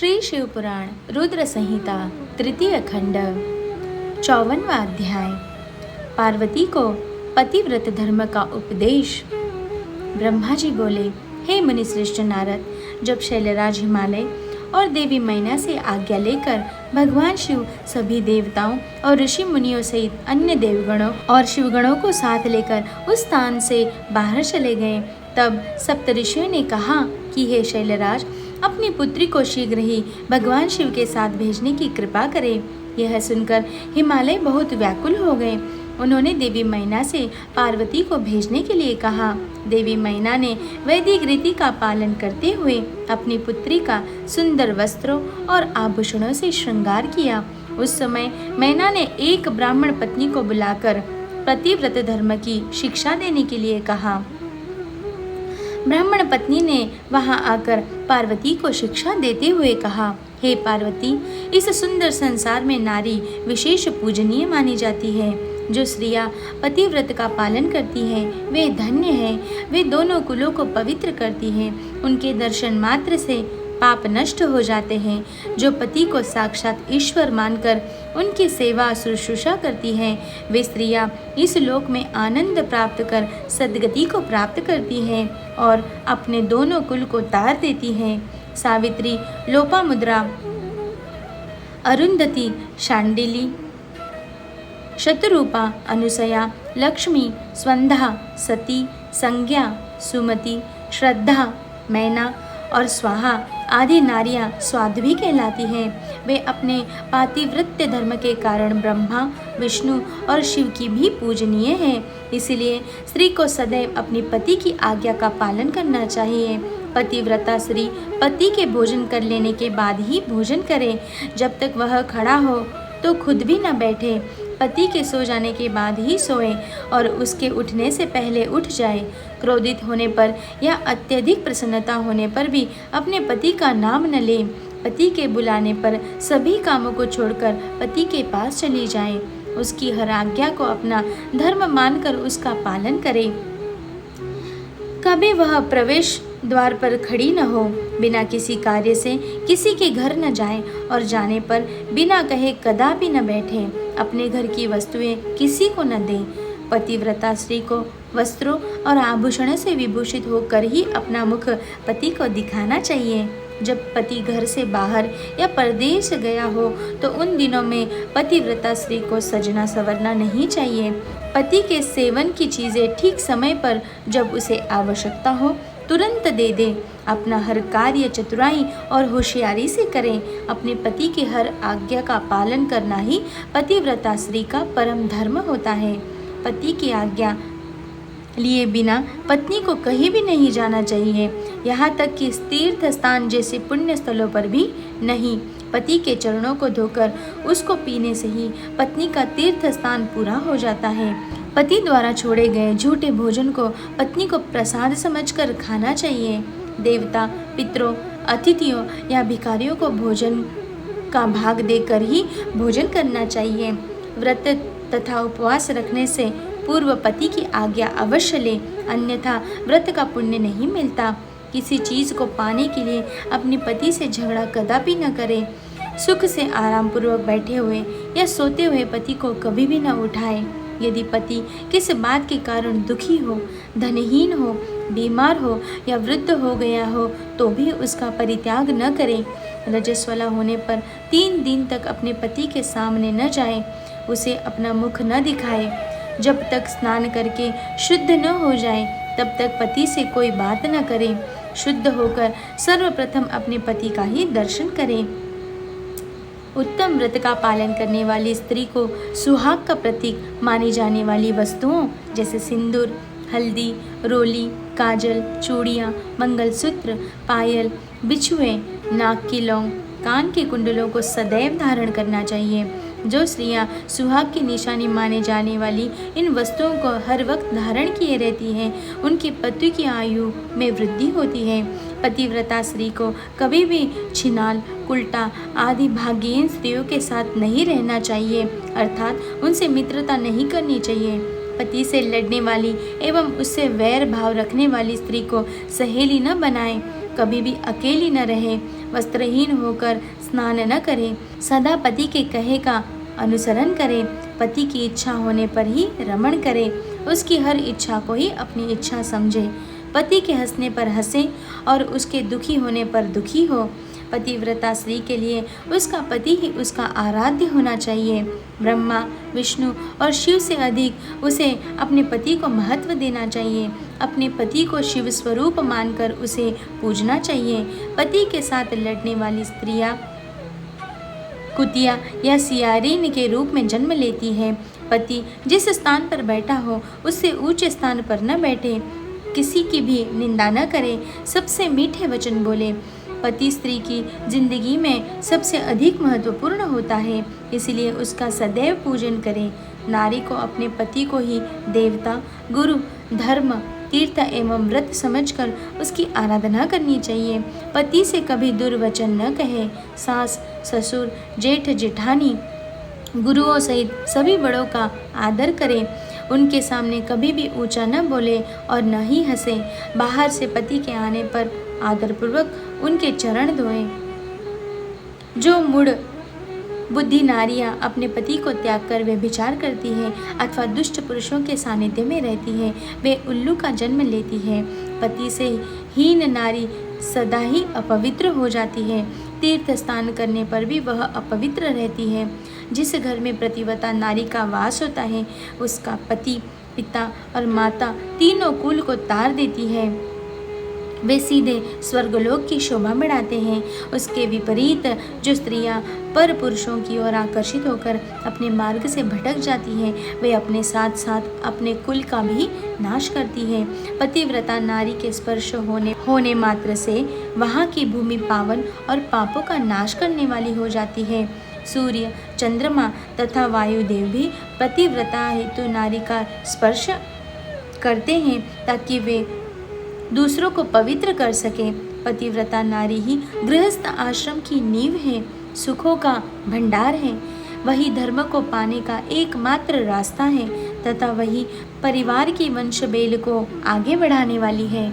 श्री शिवपुराण रुद्र संहिता तृतीय खंड 54वां अध्याय। पार्वती को पतिव्रत धर्म का उपदेश। ब्रह्मा जी बोले, हे मुनिश्रेष्ठ नारद, जब शैलराज हिमालय और देवी मैना से आज्ञा लेकर भगवान शिव सभी देवताओं और ऋषि मुनियों सहित अन्य देवगणों और शिवगणों को साथ लेकर उस स्थान से बाहर चले गए, तब सप्तऋषियों ने कहा कि हे शैलराज, अपनी पुत्री को शीघ्र ही भगवान शिव के साथ भेजने की कृपा करें। यह सुनकर हिमालय बहुत व्याकुल हो गए। उन्होंने देवी मैना से पार्वती को भेजने के लिए कहा। देवी मैना ने वैदिक रीति का पालन करते हुए अपनी पुत्री का सुंदर वस्त्रों और आभूषणों से श्रृंगार किया। उस समय मैना ने एक ब्राह्मण पत्नी को बुलाकर पतिव्रत धर्म की शिक्षा देने के लिए कहा। ब्राह्मण पत्नी ने वहां आकर पार्वती को शिक्षा देते हुए कहा, हे पार्वती, इस सुंदर संसार में नारी विशेष पूजनीय मानी जाती है। जो स्त्रियां पतिव्रत का पालन करती हैं, वे धन्य हैं। वे दोनों कुलों को पवित्र करती हैं। उनके दर्शन मात्र से पाप नष्ट हो जाते हैं। जो पति को साक्षात ईश्वर मानकर उनकी सेवा शुश्रूषा करती हैं, वे स्त्रियां इस लोक में आनंद प्राप्त कर सद्गति को प्राप्त करती हैं और अपने दोनों कुल को तार देती हैं। सावित्री, लोपामुद्रा, अरुंधति, शांडिली, शतरूपा, अनुसया, लक्ष्मी, स्वंधा, सती, संज्ञा, सुमति, श्रद्धा, मैना और स्वाहा आदि नारियां स्वाध्वी कहलाती हैं। वे अपने पातिव्रत्य धर्म के कारण ब्रह्मा, विष्णु और शिव की भी पूजनीय हैं। इसलिए स्त्री को सदैव अपनी पति की आज्ञा का पालन करना चाहिए। पतिव्रता स्त्री पति के भोजन कर लेने के बाद ही भोजन करे। जब तक वह खड़ा हो तो खुद भी न बैठे। पति के सो जाने के बाद ही सोए और उसके उठने से पहले उठ जाए। क्रोधित होने पर या अत्यधिक प्रसन्नता होने पर भी अपने पति का नाम न ले। पति के बुलाने पर सभी कामों को छोड़कर पति के पास चली जाए। उसकी हर आज्ञा को अपना धर्म मानकर उसका पालन करे। कभी वह प्रवेश द्वार पर खड़ी न हो, बिना किसी कार्य से किसी के घर न जाए और जाने पर बिना कहे कदापि न बैठे। अपने घर की वस्तुएं किसी को न दे। पतिव्रता स्त्री को वस्त्रों और आभूषणों से विभूषित होकर ही अपना मुख पति को दिखाना चाहिए। जब पति घर से बाहर या परदेश गया हो तो उन दिनों में पतिव्रता स्त्री को सजना संवरना नहीं चाहिए। पति के सेवन की चीज़ें ठीक समय पर जब उसे आवश्यकता हो तुरंत दे दे। अपना हर कार्य चतुराई और होशियारी से करें। अपने पति की हर आज्ञा का पालन करना ही पतिव्रता स्त्री का परम धर्म होता है। पति की आज्ञा लिए बिना पत्नी को कहीं भी नहीं जाना चाहिए, यहाँ तक कि तीर्थ स्थान जैसे पुण्य स्थलों पर भी नहीं। पति के चरणों को धोकर उसको पीने से ही पत्नी का तीर्थ स्थान पूरा हो जाता है। पति द्वारा छोड़े गए झूठे भोजन को पत्नी को प्रसाद समझकर खाना चाहिए। देवता, पितरों, अतिथियों या भिखारियों को भोजन का भाग देकर ही भोजन करना चाहिए। व्रत तथा उपवास रखने से पूर्व पति की आज्ञा अवश्य ले, अन्यथा व्रत का पुण्य नहीं मिलता। किसी चीज़ को पाने के लिए अपने पति से झगड़ा कदापि न करें। सुख से आराम पूर्वक बैठे हुए या सोते हुए पति को कभी भी न उठाए। यदि पति किस बात के कारण दुखी हो, धनहीन हो, बीमार हो या वृद्ध हो गया हो तो भी उसका परित्याग न करें। रजस्वला होने पर 3 दिन तक अपने पति के सामने न जाए, उसे अपना मुख न दिखाए। जब तक स्नान करके शुद्ध न हो जाए तब तक पति से कोई बात न करें। शुद्ध होकर सर्वप्रथम अपने पति का ही दर्शन करें। उत्तम व्रत का पालन करने वाली स्त्री को सुहाग का प्रतीक मानी जाने वाली वस्तुओं जैसे सिंदूर, हल्दी, रोली, काजल, चूड़ियाँ, मंगलसूत्र, पायल, बिछुए, नाक की लौंग, कान के कुंडलों को सदैव धारण करना चाहिए। जो स्त्रियां सुहाग की निशानी माने जाने वाली इन वस्तुओं को हर वक्त धारण किए रहती हैं, उनके पति की आयु में वृद्धि होती है। पतिव्रता स्त्री को कभी भी छिनाल, उल्टा आदि भाग्यहीन स्त्रियों के साथ नहीं रहना चाहिए, अर्थात उनसे मित्रता नहीं करनी चाहिए। पति से लड़ने वाली एवं उससे वैर भाव रखने वाली स्त्री को सहेली न बनाएं। कभी भी अकेली न रहे। वस्त्रहीन होकर स्नान न करे, सदा पति के कहे का अनुसरण करे, पति की इच्छा होने पर ही रमण करे, उसकी हर इच्छा को ही अपनी इच्छा समझे, पति के हंसने पर हंसे और उसके दुखी होने पर दुखी हो। पतिव्रता स्त्री के लिए उसका पति ही उसका आराध्य होना चाहिए। ब्रह्मा, विष्णु और शिव से अधिक उसे अपने पति को महत्व देना चाहिए। अपने पति को शिव स्वरूप मानकर उसे पूजना चाहिए। पति के साथ लड़ने वाली स्त्रियां कुतिया या सियारीन के रूप में जन्म लेती है। पति जिस स्थान पर बैठा हो उससे ऊंचे स्थान पर न बैठे, किसी की भी निंदा न करे, सबसे मीठे वचन बोले। पति स्त्री की जिंदगी में सबसे अधिक महत्वपूर्ण होता है, इसलिए उसका सदैव पूजन करें। नारी को अपने पति को ही देवता, गुरु, धर्म, तीर्थ एवं व्रत समझकर उसकी आराधना करनी चाहिए। पति से कभी दुर्वचन न कहे। सास, ससुर, जेठ, जेठानी, गुरुओं सहित सभी बड़ों का आदर करें। उनके सामने कभी भी ऊंचा न बोले और न ही हंसे। बाहर से पति के आने पर आदरपूर्वक उनके चरण धोएं। जो मूढ़ बुद्धि नारियां अपने पति को त्याग कर व्यभिचार करती है अथवा दुष्ट पुरुषों के सानिध्य में रहती है, वे उल्लू का जन्म लेती है। पति से हीन नारी सदा ही अपवित्र हो जाती है। तीर्थ स्नान करने पर भी वह अपवित्र रहती है। जिस घर में प्रतिव्रता नारी का वास होता है, उसका पति, पिता और माता तीनों कुल को तार देती है। वे सीधे स्वर्गलोक की शोभा बढ़ाते हैं। उसके विपरीत जो स्त्रियां पर पुरुषों की ओर आकर्षित होकर अपने मार्ग से भटक जाती हैं, वे अपने साथ साथ अपने कुल का भी नाश करती है। पतिव्रता नारी के स्पर्श होने मात्र से वहाँ की भूमि पावन और पापों का नाश करने वाली हो जाती है। सूर्य, चंद्रमा तथा वायुदेव भी पतिव्रता हेतु नारी का स्पर्श करते हैं ताकि वे दूसरों को पवित्र कर सके। पतिव्रता नारी ही गृहस्थ आश्रम की नींव है, सुखों का भंडार है। वही धर्म को पाने का एकमात्र रास्ता है तथा वही परिवार की वंश बेल को आगे बढ़ाने वाली है।